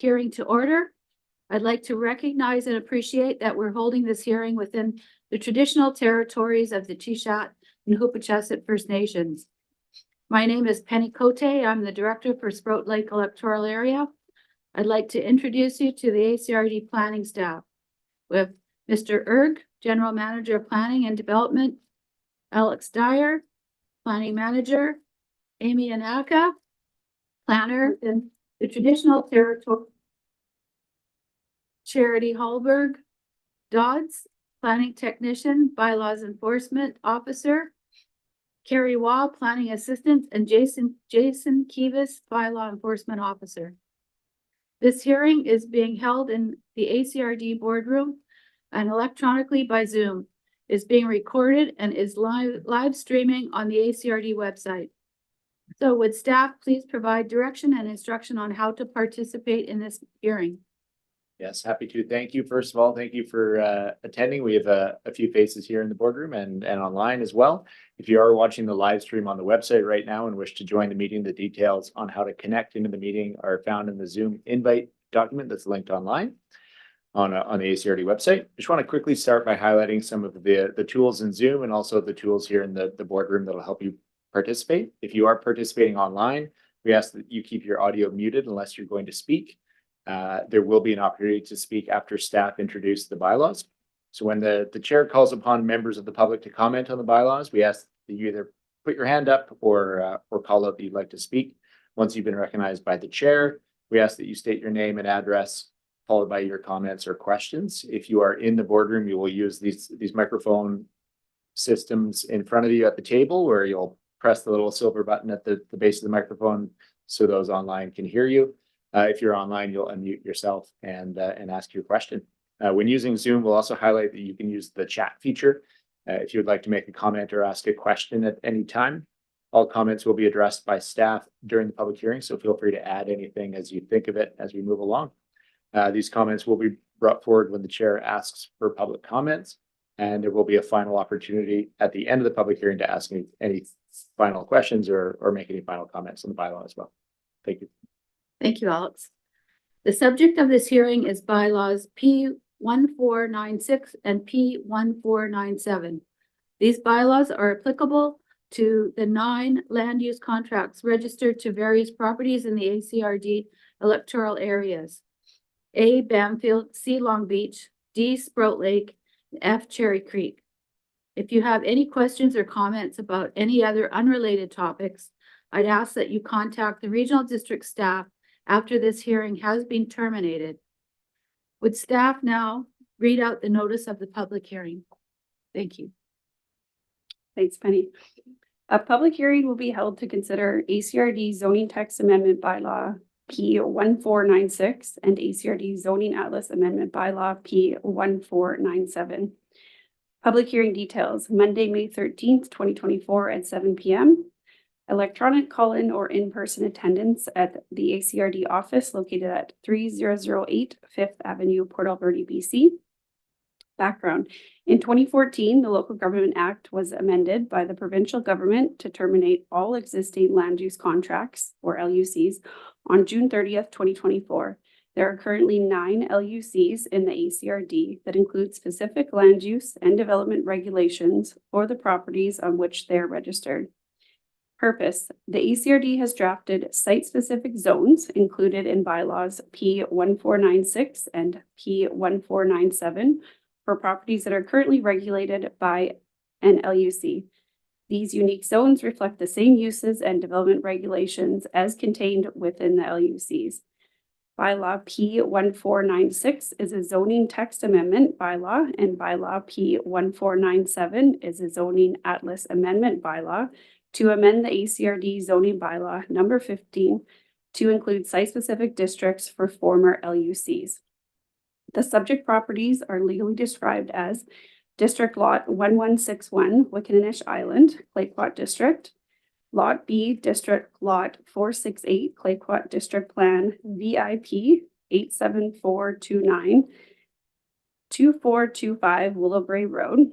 hearing to order. I'd like to recognize and appreciate that we're holding this hearing within the traditional territories of the Tishat and Hoopachasit First Nations. My name is Penny Cote. I'm the Director for Sprout Lake Electoral Area. I'd like to introduce you to the ACRD planning staff. We have Mr. Erg, General Manager of Planning and Development, Alex Dyer, Planning Manager, Amy Anaka, Planner in the traditional territory, Charity Hallberg, Dodds, Planning Technician, Bylaws Enforcement Officer, Carrie Waugh, Planning Assistant, and Jason Kivas, Bylaw Enforcement Officer. This hearing is being held in the ACRD boardroom and electronically by Zoom. Is being recorded and is live streaming on the ACRD website. So would staff please provide direction and instruction on how to participate in this hearing? Yes, happy to. Thank you. First of all, thank you for attending. We have a few faces here in the boardroom and online as well. If you are watching the live stream on the website right now and wish to join the meeting, the details on how to connect into the meeting are found in the Zoom invite document that's linked online on the ACRD website. I just want to quickly start by highlighting some of the tools in Zoom and also the tools here in the boardroom that'll help you participate. If you are participating online, we ask that you keep your audio muted unless you're going to speak. There will be an opportunity to speak after staff introduce the bylaws. So when the chair calls upon members of the public to comment on the bylaws, we ask that you either put your hand up or call out that you'd like to speak. Once you've been recognized by the chair, we ask that you state your name and address, followed by your comments or questions. If you are in the boardroom, you will use these microphone systems in front of you at the table, where you'll press the little silver button at the base of the microphone so those online can hear you. If you're online, you'll unmute yourself and ask your question. When using Zoom, we'll also highlight that you can use the chat feature if you would like to make a comment or ask a question at any time. All comments will be addressed by staff during the public hearing, so feel free to add anything as you think of it as we move along. These comments will be brought forward when the chair asks for public comments, and there will be a final opportunity at the end of the public hearing to ask any final questions or make any final comments on the bylaw as well. Thank you. Thank you, Alex. The subject of this hearing is bylaws P1496 and P1497. These bylaws are applicable to the 9 land use contracts registered to various properties in the ACRD electoral areas. A, Bamfield, C, Long Beach, D, Sprout Lake, and F, Cherry Creek. If you have any questions or comments about any other unrelated topics, I'd ask that you contact the regional district staff after this hearing has been terminated. Would staff now read out the notice of the public hearing? Thank you. Thanks, Penny. A public hearing will be held to consider ACRD zoning text amendment bylaw P1496 and ACRD zoning atlas amendment bylaw P1497. Public hearing details: Monday, May 13th, 2024 at 7 p.m. Electronic call-in or in-person attendance at the ACRD office located at 3008 5th Avenue, Port Alberni, BC. Background: in 2014, the Local Government Act was amended by the provincial government to terminate all existing land use contracts, or LUCs, on June 30th, 2024. There are currently 9 LUCs in the ACRD that include specific land use and development regulations for the properties on which they are registered. Purpose: the ACRD has drafted site-specific zones included in bylaws P1496 and P1497 for properties that are currently regulated by an LUC. These unique zones reflect the same uses and development regulations as contained within the LUCs. Bylaw P1496 is a zoning text amendment bylaw, and bylaw P1497 is a zoning atlas amendment bylaw to amend the ACRD zoning bylaw number 15 to include site-specific districts for former LUCs. The subject properties are legally described as District Lot 1161, Wickinninish Island, Clayoquot District; Lot B, District Lot 468, Clayoquot District Plan VIP 87429, 2425 Willowbrae Road;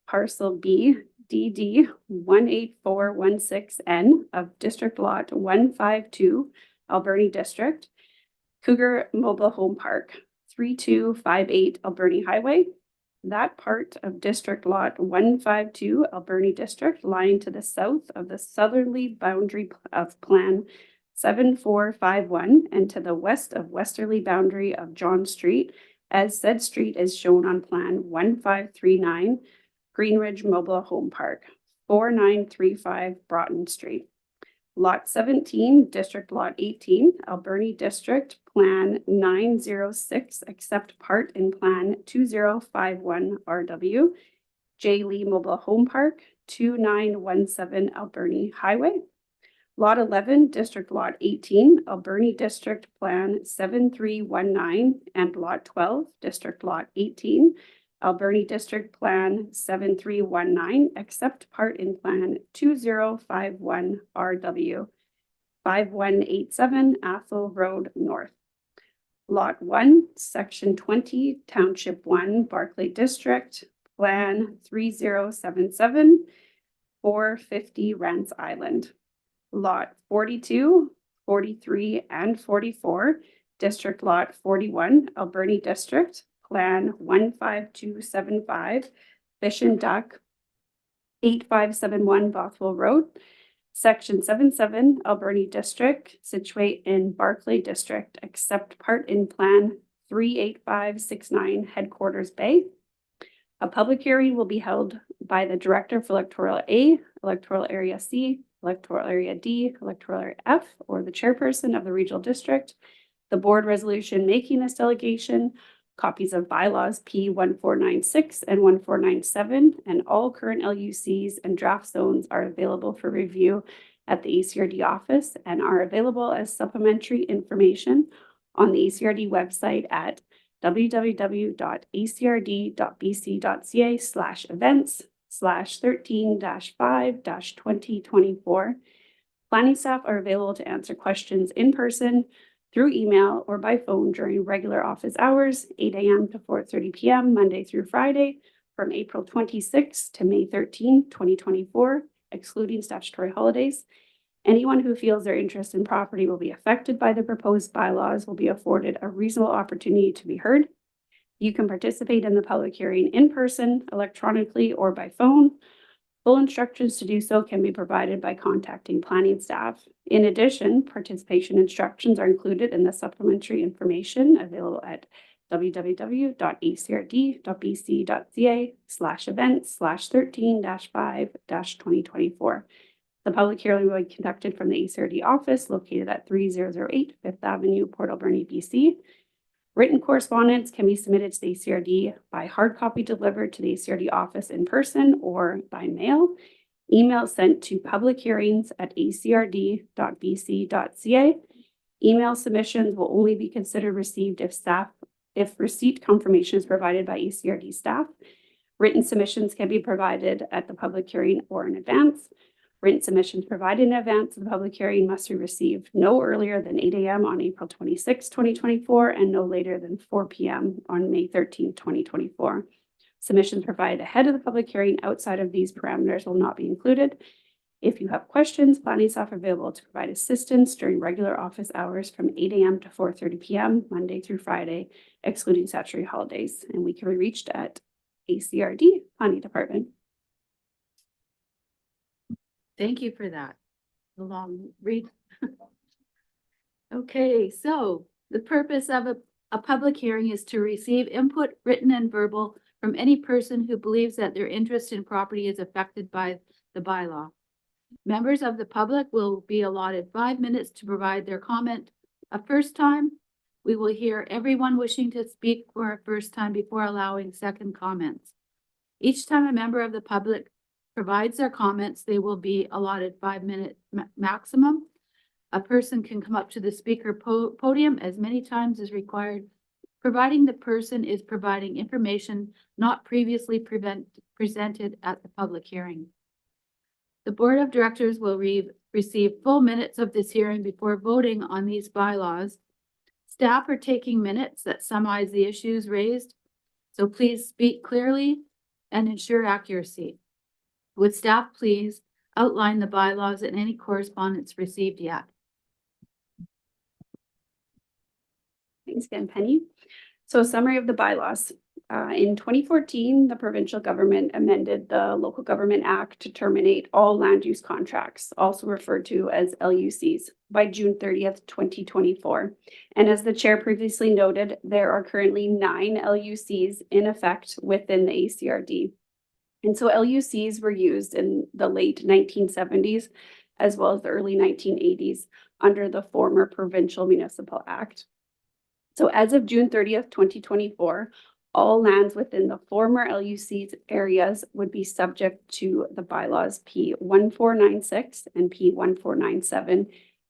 Parcel B, DD 18416N of District Lot 152, Alberni District; Cougar Mobile Home Park, 3258 Alberni Highway. That part of District Lot 152 Alberni District lying to the south of the southerly boundary of Plan 7451 and to the west of westerly boundary of John Street, as said street is shown on Plan 1539 Greenridge Mobile Home Park, 4935 Broughton Street. Lot 17, District Lot 18, Alberni District, Plan 906, except part in Plan 2051 RW, J. Lee Mobile Home Park, 2917 Alberni Highway. Lot 11, District Lot 18, Alberni District, Plan 7319, and Lot 12, District Lot 18, Alberni District Plan 7319, except part in Plan 2051 RW, 5187 Athol Road North. Lot 1, Section 20, Township 1, Barclay District, Plan 3077, 450 Rance Island. Lot 42, 43, and 44, District Lot 41, Alberni District, Plan 15275, Fish and Duck, 8571 Bothwell Road, Section 77, Alberni District, situate in Barclay District, except part in Plan 38569 Headquarters Bay. A public hearing will be held by the Director for Electoral A, Electoral Area C, Electoral Area D, Electoral Area F, or the chairperson of the regional district. The board resolution making this delegation, copies of bylaws P 1496 and 1497, and all current LUCs and draft zones are available for review at the ACRD office and are available as supplementary information on the ACRD website at www.acrd.bc.ca/events/13-5-2024. Planning staff are available to answer questions in person, through email, or by phone during regular office hours, 8 a.m. to 4:30 p.m. Monday through Friday, from April 26 to May 13, 2024, excluding statutory holidays. Anyone who feels their interest in property will be affected by the proposed bylaws will be afforded a reasonable opportunity to be heard. You can participate in the public hearing in person, electronically, or by phone. Full instructions to do so can be provided by contacting planning staff. In addition, participation instructions are included in the supplementary information available at www.acrd.bc.ca/events/13-5-2024. The public hearing will be conducted from the ACRD office located at 3008 Fifth Avenue, Port Alberni, BC. Written correspondence can be submitted to the ACRD by hard copy delivered to the ACRD office in person or by mail. Email sent to publichearings@acrd.bc.ca. Email submissions will only be considered received if receipt confirmation is provided by ACRD staff. Written submissions can be provided at the public hearing or in advance. Written submissions provided in advance of the public hearing must be received no earlier than 8 a.m. on April 26, 2024, and no later than 4 p.m. on May 13, 2024. Submissions provided ahead of the public hearing outside of these parameters will not be included. If you have questions, planning staff are available to provide assistance during regular office hours from 8 a.m. to 4:30 p.m. Monday through Friday, excluding statutory holidays, and we can be reached at ACRD Planning Department. Thank you for that. A long read. Okay, so the purpose of a public hearing is to receive input, written and verbal, from any person who believes that their interest in property is affected by the bylaw. Members of the public will be allotted 5 minutes to provide their comment a first time. We will hear everyone wishing to speak for a first time before allowing second comments. Each time a member of the public provides their comments, they will be allotted 5-minute maximum. A person can come up to the speaker podium as many times as required, providing the person is providing information not previously presented at the public hearing. The board of directors will receive full minutes of this hearing before voting on these bylaws. Staff are taking minutes that summarize the issues raised, so please speak clearly and ensure accuracy. Would staff please outline the bylaws and any correspondence received yet? Thanks again, Penny. So summary of the bylaws. In 2014, the provincial government amended the Local Government Act to terminate all land use contracts, also referred to as LUCs, by June 30th, 2024. And as the chair previously noted, there are currently 9 LUCs in effect within the ACRD. And so LUCs were used in the late 1970s as well as the early 1980s under the former Provincial Municipal Act. So as of June 30th, 2024, all lands within the former LUC's areas would be subject to the bylaws P1496 and P1497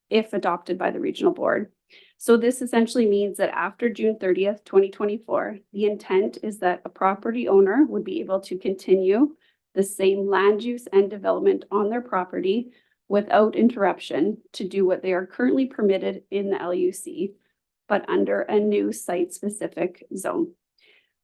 if adopted by the regional board. So this essentially means that after June 30th, 2024, the intent is that a property owner would be able to continue the same land use and development on their property without interruption to do what they are currently permitted in the LUC, but under a new site-specific zone.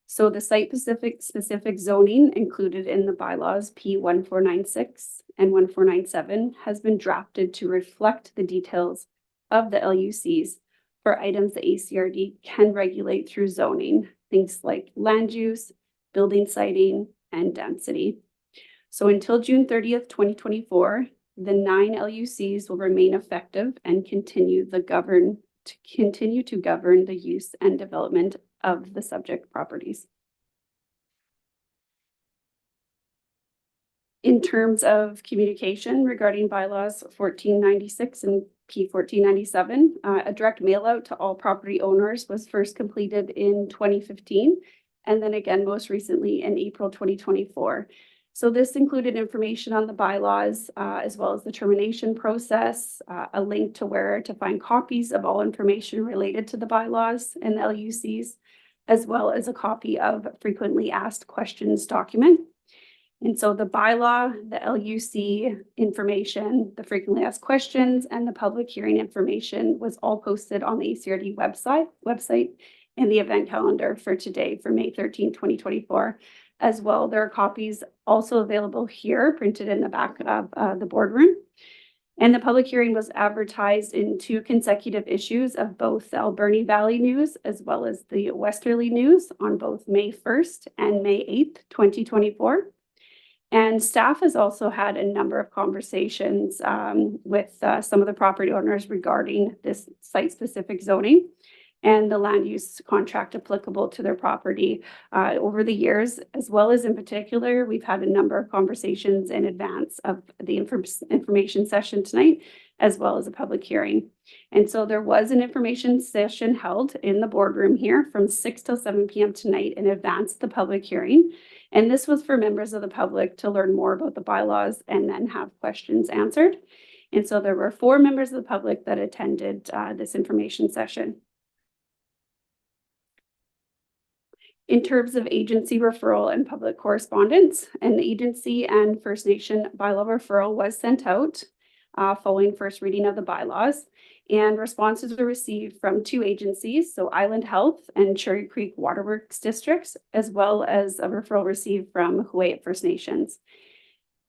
So the site-specific zoning included in the bylaws P1496 and 1497 has been drafted to reflect the details of the LUCs for items the ACRD can regulate through zoning, things like land use, building siting, and density. So until June 30th, 2024, the 9 LUCs will remain effective and continue to govern the use and development of the subject properties. In terms of communication regarding bylaws 1496 and P1497, a direct mail out to all property owners was first completed in 2015, and then again most recently in April 2024. So this included information on the bylaws, as well as the termination process, a link to where to find copies of all information related to the bylaws and the LUCs, as well as a copy of frequently asked questions document. And so the bylaw, the LUC information, the frequently asked questions, and the public hearing information was all posted on the ACRD website and the event calendar for today, for May 13, 2024. As well, there are copies also available here, printed in the back of the boardroom. And the public hearing was advertised in 2 consecutive issues of both the Alberni Valley News as well as the Westerly News on both May 1st and May 8th, 2024. And staff has also had a number of conversations with some of the property owners regarding this site-specific zoning and the land use contract applicable to their property over the years, as well as in particular, we've had a number of conversations in advance of the information session tonight, as well as a public hearing. And so there was an information session held in the boardroom here from 6 till 7 p.m. tonight in advance of the public hearing. And this was for members of the public to learn more about the bylaws and then have questions answered. And so there were 4 members of the public that attended this information session. In terms of agency referral and public correspondence, an agency and First Nation bylaw referral was sent out following first reading of the bylaws, and responses were received from 2 agencies, so Island Health and Cherry Creek Waterworks districts, as well as a referral received from Huu-ay-aht First Nations.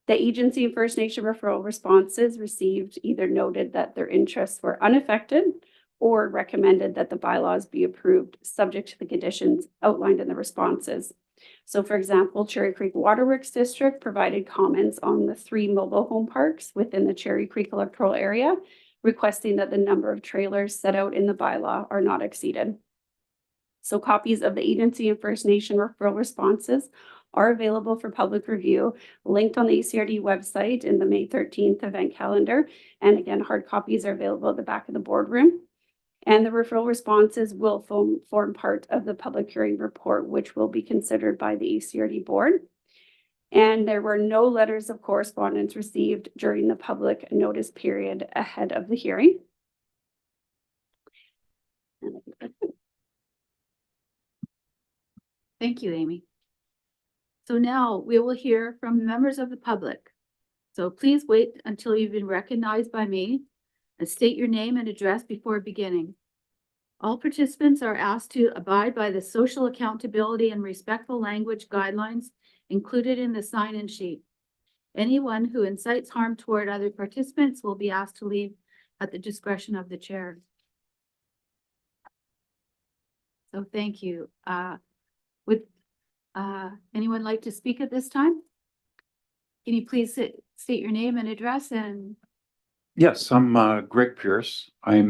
The agency and First Nation referral responses received either noted that their interests were unaffected or recommended that the bylaws be approved subject to the conditions outlined in the responses. So for example, Cherry Creek Waterworks District provided comments on the 3 mobile home parks within the Cherry Creek electoral area, requesting that the number of trailers set out in the bylaw are not exceeded. So copies of the agency and First Nation referral responses are available for public review, linked on the ACRD website in the May 13th event calendar. And again, hard copies are available at the back of the boardroom. And the referral responses will form part of the public hearing report, which will be considered by the ACRD board. And there were no letters of correspondence received during the public notice period ahead of the hearing. Thank you, Amy. So now we will hear from members of the public. So please wait until you've been recognized by me and state your name and address before beginning. All participants are asked to abide by the social accountability and respectful language guidelines included in the sign-in sheet. Anyone who incites harm toward other participants will be asked to leave at the discretion of the chair. So thank you. Would anyone like to speak at this time? Can you please state your name and address and Yes, I'm Greg Pierce. I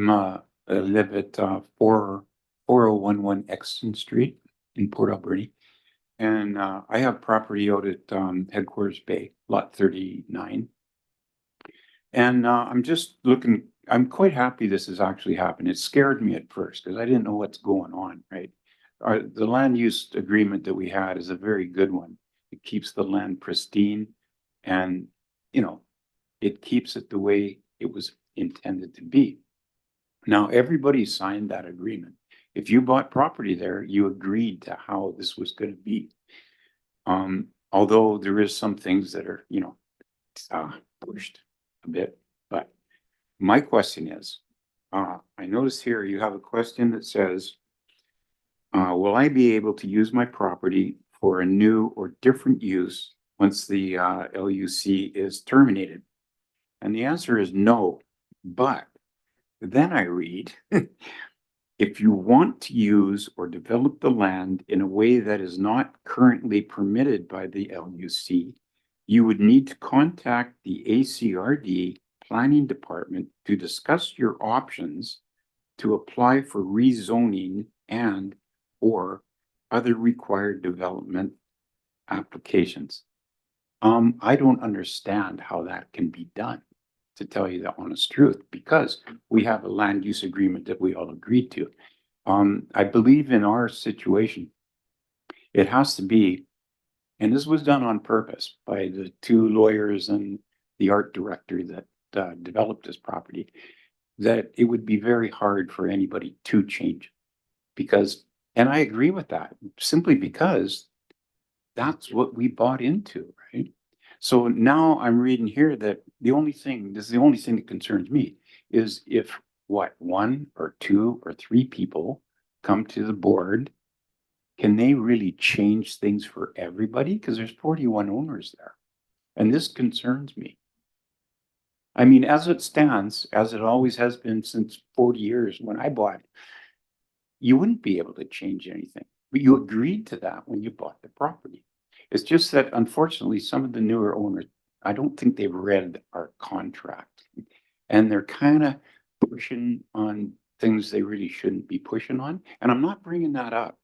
live at 4011 Exton Street in Port Alberni. And I have property out at Headquarters Bay, lot 39. And I'm just looking, I'm quite happy this has actually happened. It scared me at first because I didn't know what's going on, right? The land use agreement that we had is a very good one. It keeps the land pristine and, you know, it keeps it the way it was intended to be. Now, everybody signed that agreement. If you bought property there, you agreed to how this was going to be. Although there is some things that are, you know, pushed a bit, but my question is, I notice here you have a question that says, will I be able to use my property for a new or different use once the LUC is terminated? And the answer is no, but then I read, if you want to use or develop the land in a way that is not currently permitted by the LUC, you would need to contact the ACRD Planning Department to discuss your options to apply for rezoning and or other required development applications. I don't understand how that can be done, to tell you the honest truth, because we have a land use agreement that we all agreed to. I believe in our situation, it has to be, and this was done on purpose by the two lawyers and the art director that developed this property, that it would be very hard for anybody to change. Because, and I agree with that, simply because that's what we bought into, right? So now I'm reading here that this is the only thing that concerns me, is if one or two or three people come to the board, can they really change things for everybody? Because there's 41 owners there. And this concerns me. I mean, as it stands, as it always has been since 40 years when I bought, you wouldn't be able to change anything. But you agreed to that when you bought the property. It's just that unfortunately, some of the newer owners, I don't think they've read our contract. And they're kind of pushing on things they really shouldn't be pushing on. And I'm not bringing that up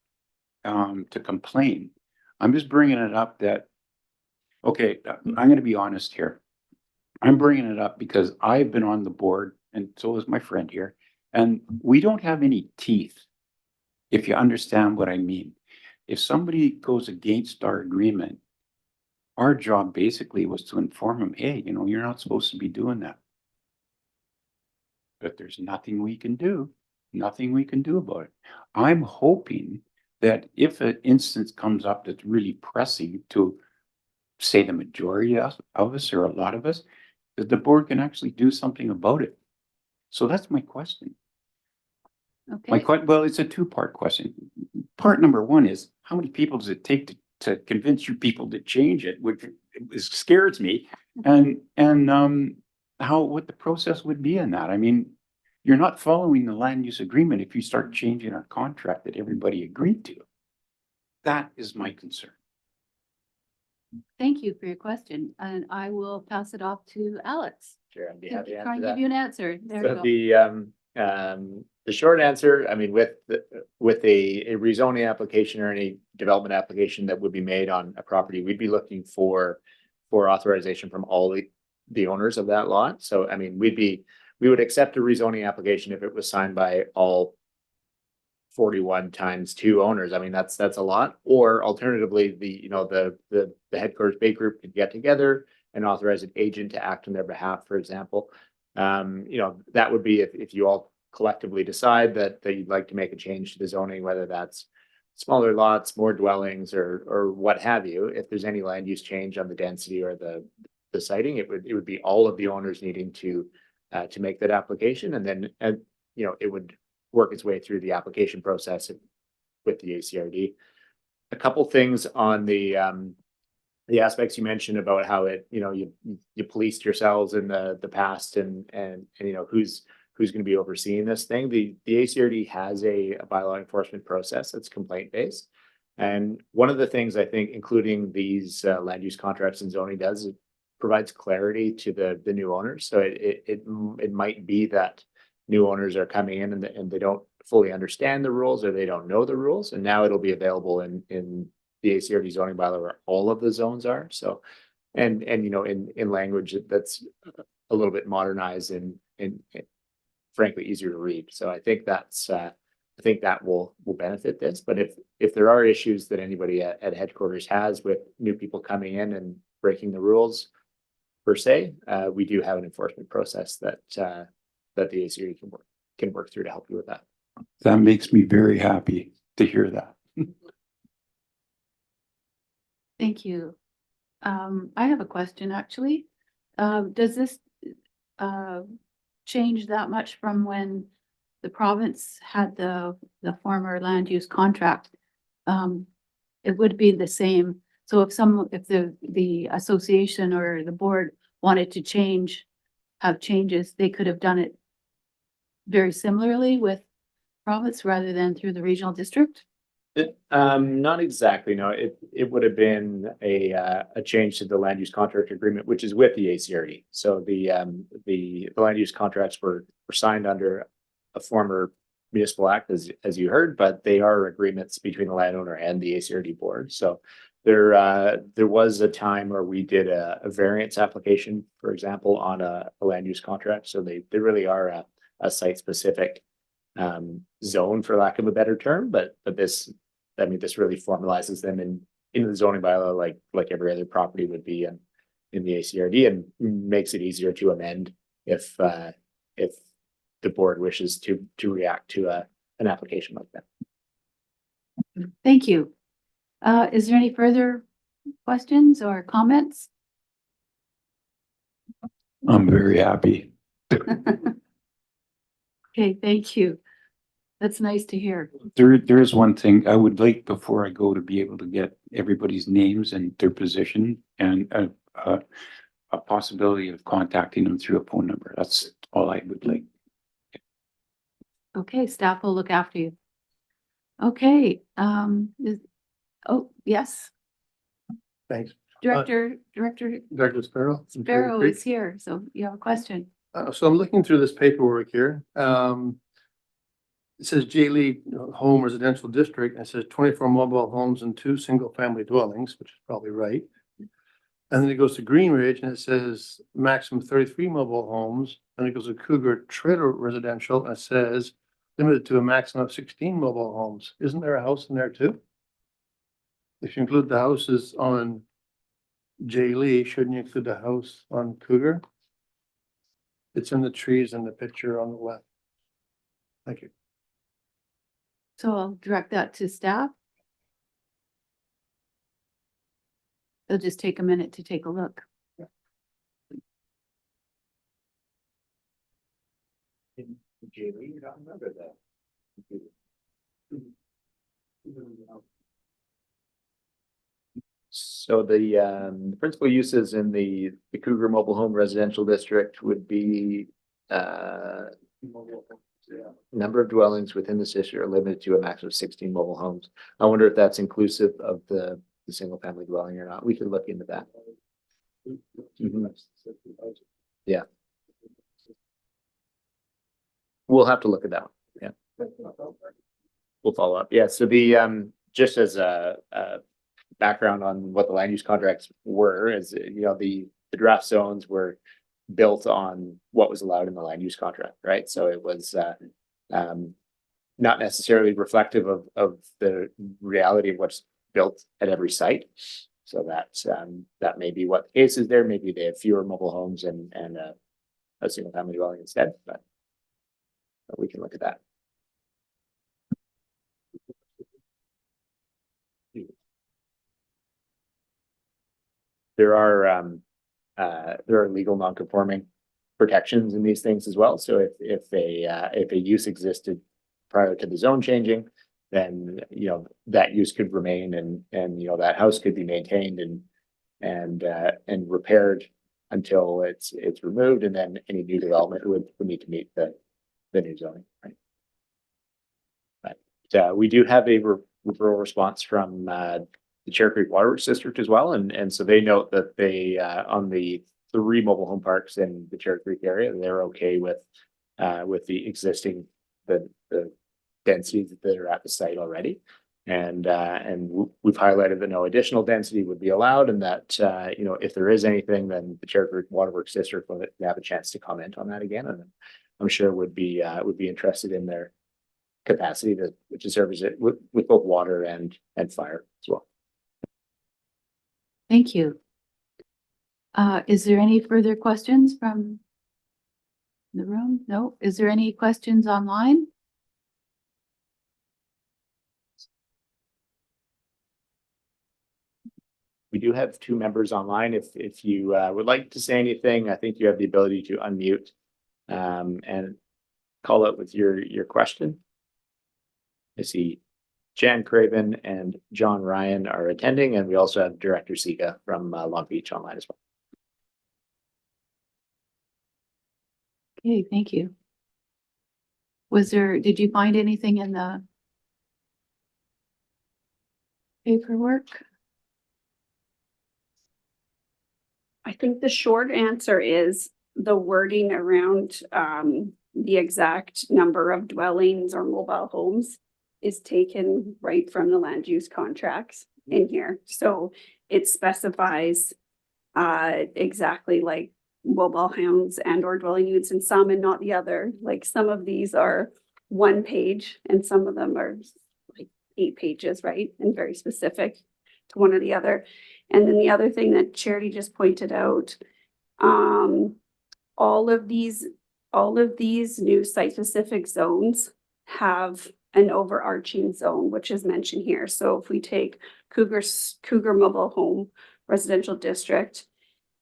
to complain. I'm just bringing it up that, okay, I'm going to be honest here. I'm bringing it up because I've been on the board, and so is my friend here, and we don't have any teeth, if you understand what I mean. If somebody goes against our agreement, our job basically was to inform them, hey, you know, you're not supposed to be doing that. But there's nothing we can do, about it. I'm hoping that if an instance comes up that's really pressing to, say, the majority of us or a lot of us, that the board can actually do something about it. So that's my question. okay? Well, it's a two-part question. Part number one is, how many people does it take to convince you people to change it, which scares me, and what the process would be in that. I mean, you're not following the land use agreement if you start changing our contract that everybody agreed to. That is my concern. Thank you for your question, and I will pass it off to Alex. Sure, I'd be to happy to Try and answer give that. you an answer. There So you go. the short answer, I mean, with a rezoning application or any development application that would be made on a property, we'd be looking for authorization from all the owners of that lot. So, I mean, we would accept a rezoning application if it was signed by all 41 times 2 owners. I mean, that's a lot. Or alternatively, the Headquarters Bay Group could get together and authorize an agent to act on their behalf, for example. That would be if you all collectively decide that you'd like to make a change to the zoning, whether that's smaller lots, more dwellings, or what have you. If there's any land use change on the density or the siting, it would be all of the owners needing to make that application, and then it would work its way through the application process with the ACRD. A couple things on the aspects you mentioned about how you policed yourselves in the past and who's who's going to be overseeing this thing. The ACRD has a bylaw enforcement process that's complaint based. And one of the things I think, including these land use contracts and zoning does, it provides clarity to the new owners. So it might be that new owners are coming in and they don't fully understand the rules or they don't know the rules. And now it'll be available in the ACRD zoning bylaw where all of the zones are. So, and you know, in language that's a little bit modernized and frankly easier to read. So I think that's I think that will benefit this. But if there are issues that anybody at headquarters has with new people coming in and breaking the rules per se, we do have an enforcement process that the ACRD can work through to help you with that. That makes me very happy to hear that. Thank you. I have a question, actually. Does this change that much from when the province had the former land use contract? It would be the same. So if the association or the board wanted to have changes, they could have done it very similarly with province rather than through the regional district? Not exactly, no. It would have been a change to the land use contract agreement, which is with the ACRD. So the land use contracts were signed under a former municipal act, as you heard, but they are agreements between the landowner and the ACRD board. So there was a time where we did a variance application, for example, on a land use contract. So they really are a site specific zone, for lack of a better term, but this really formalizes them in the zoning bylaw like every other property would be in the ACRD, and makes it easier to amend if the board wishes to react to an application like that. Thank you. Is there any further questions or comments? I'm very happy. Okay, thank you. That's nice to hear. There is one thing I would like before I go to be able to get everybody's names and their position and a possibility of contacting them through a phone number. That's all I would like. Okay, staff will look after you. Okay, oh, yes, Thanks. Director Director Sparrow. from Clear Sparrow Creek. is here, so you have a question. So I'm looking through this paperwork here. It says J. Lee Home Residential District, and it says 24 mobile homes and 2 single-family dwellings, which is probably right. And then it goes to Green Ridge and it says maximum 33 mobile homes. And it goes to Cougar Trailer Residential and it says limited to a maximum of 16 mobile homes. Isn't there a house in there too? If you include the houses on J. Lee, shouldn't you include the house on Cougar? It's in the trees in the picture on the left. Thank you. So I'll direct that to staff. It'll just take a minute to take a look. Jamie, you don't remember that? So the principal uses in the Cougar Mobile Home Residential District would be number of dwellings within the district are limited to a maximum of 16 mobile homes. I wonder if that's inclusive of the single family dwelling or not. We could look into that. Mhm. Yeah. We'll have to look at that one. Yeah. We'll follow up. Yeah, so the just as a background on what the land use contracts were, is the draft zones were built on what was allowed in the land use contract, right? So it was not necessarily reflective of the reality of what's built at every site. So that may be what the case is there. Maybe they have fewer mobile homes and a single family dwelling instead, but we can look at that. There are legal non-conforming protections in these things as well. So if a use existed prior to the zone changing, then that use could remain and that house could be maintained and repaired until it's removed, and then any new development would need to meet the the new zoning, right? But we do have a referral response from the Cherry Creek Waterworks District as well, and so they note that they on the 3 mobile home parks in the Cherry Creek area, they're okay with the existing the densities that are at the site already. And we've highlighted that no additional density would be allowed, and that you know, if there is anything, then the Cherry Creek Waterworks District will have a chance to comment on that again, and I'm sure would be interested in their capacity to service it with both water and fire as well. Thank you. Is there any further questions from the room? No? Is there any questions online? We do have 2 members online. If you would like to say anything, I think you have the ability to unmute and call out with your question. I see Jan Craven and John Ryan are attending, and we also have Director Siga from Long Beach online as well. Okay, thank you. Did you find anything in the paperwork? I think the short answer is the wording around the exact number of dwellings or mobile homes is taken right from the land use contracts in here. So it specifies exactly like mobile homes and or dwelling units in some and not the other. Like some of these are 1 page and some of them are like 8 pages, right? And very specific to one or the other. And then the other thing that Charity just pointed out, all of these new site-specific zones have an overarching zone, which is mentioned here. So if we take Cougar Mobile Home Residential District,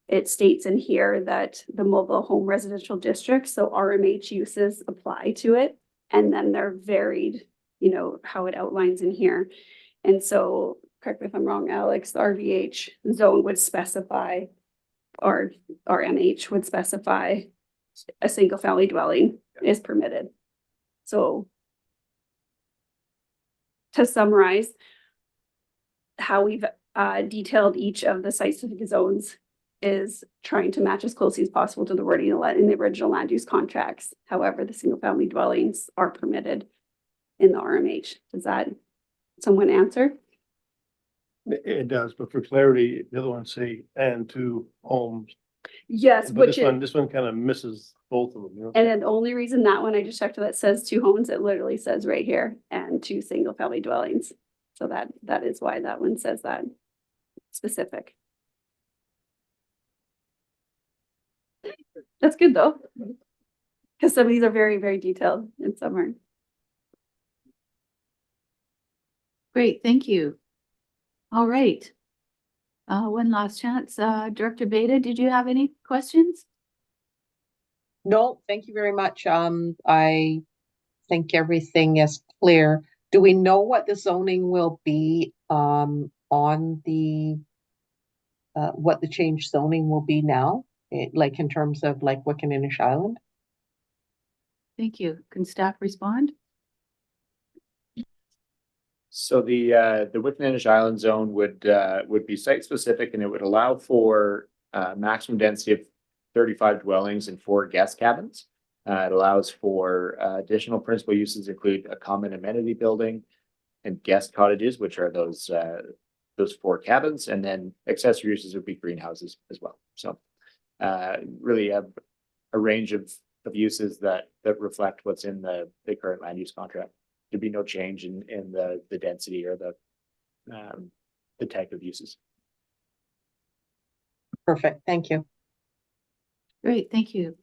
it states in here that the mobile home residential district, so RMH uses apply to it, and then they're varied, you know, how it outlines in here. And so, correct me if I'm wrong, Alex, the RVH zone would specify, or RMH would specify a single family dwelling is permitted. So to summarize how we've detailed each of the site-specific zones is trying to match as closely as possible to the wording in the original land use contracts. However, the single family dwellings are permitted in the RMH. Does that someone answer? It does, but for clarity, the other ones say and 2 homes. Yes, But which this one kind of misses both of them, you know? and then the only reason that one I just checked that says 2 homes, it literally says right here, and 2 single family dwellings. So that is why that one says that specific. That's good though. Because some of these are very, very detailed and some aren't. Great, thank you. All right. One last chance. Director Beta, did you have any questions? No, thank you very much. I think everything is clear. Do we know what the zoning will be on the what the change zoning will be now? Like in terms of like Wickinninish Island? Thank you. Can staff respond? So the Wickinninish Island zone would be site specific, and it would allow for maximum density of 35 dwellings and 4 guest cabins. It allows for additional principal uses include a common amenity building and guest cottages, which are those 4 cabins, and then accessory uses would be greenhouses as well. So really a range of uses that reflect what's in the current land use contract. There'd be no change in the density or the type of uses. Perfect, thank you. Great, thank you.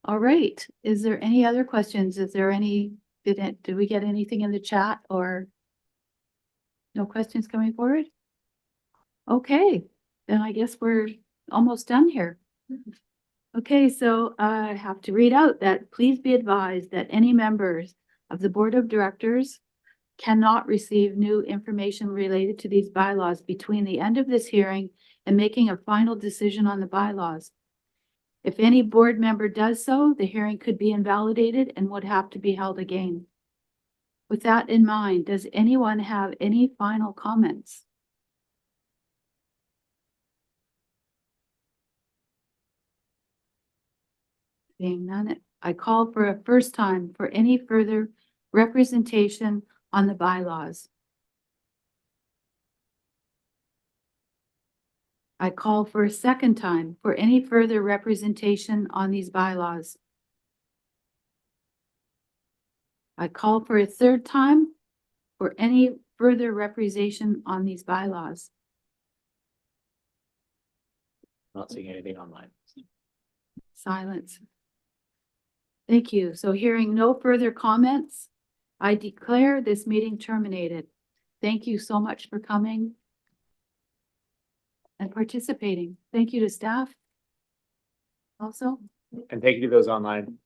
All right, is there any other questions? Is there any, did we get anything in the chat or no questions coming forward? Okay, then I guess we're almost done here. Okay, so I have to read out that please be advised that any members of the Board of Directors cannot receive new information related to these bylaws between the end of this hearing and making a final decision on the bylaws. If any board member does so, the hearing could be invalidated and would have to be held again. With that in mind, does anyone have any final comments? Being none, I call for a first time for any further representation on the bylaws. I call for a second time for any further representation on these bylaws. I call for a third time for any further representation on these bylaws. Not seeing anything online. Silence. Thank you. So hearing no further comments, I declare this meeting terminated. Thank you so much for coming and participating. Thank you to staff. Also, And thank you to those online.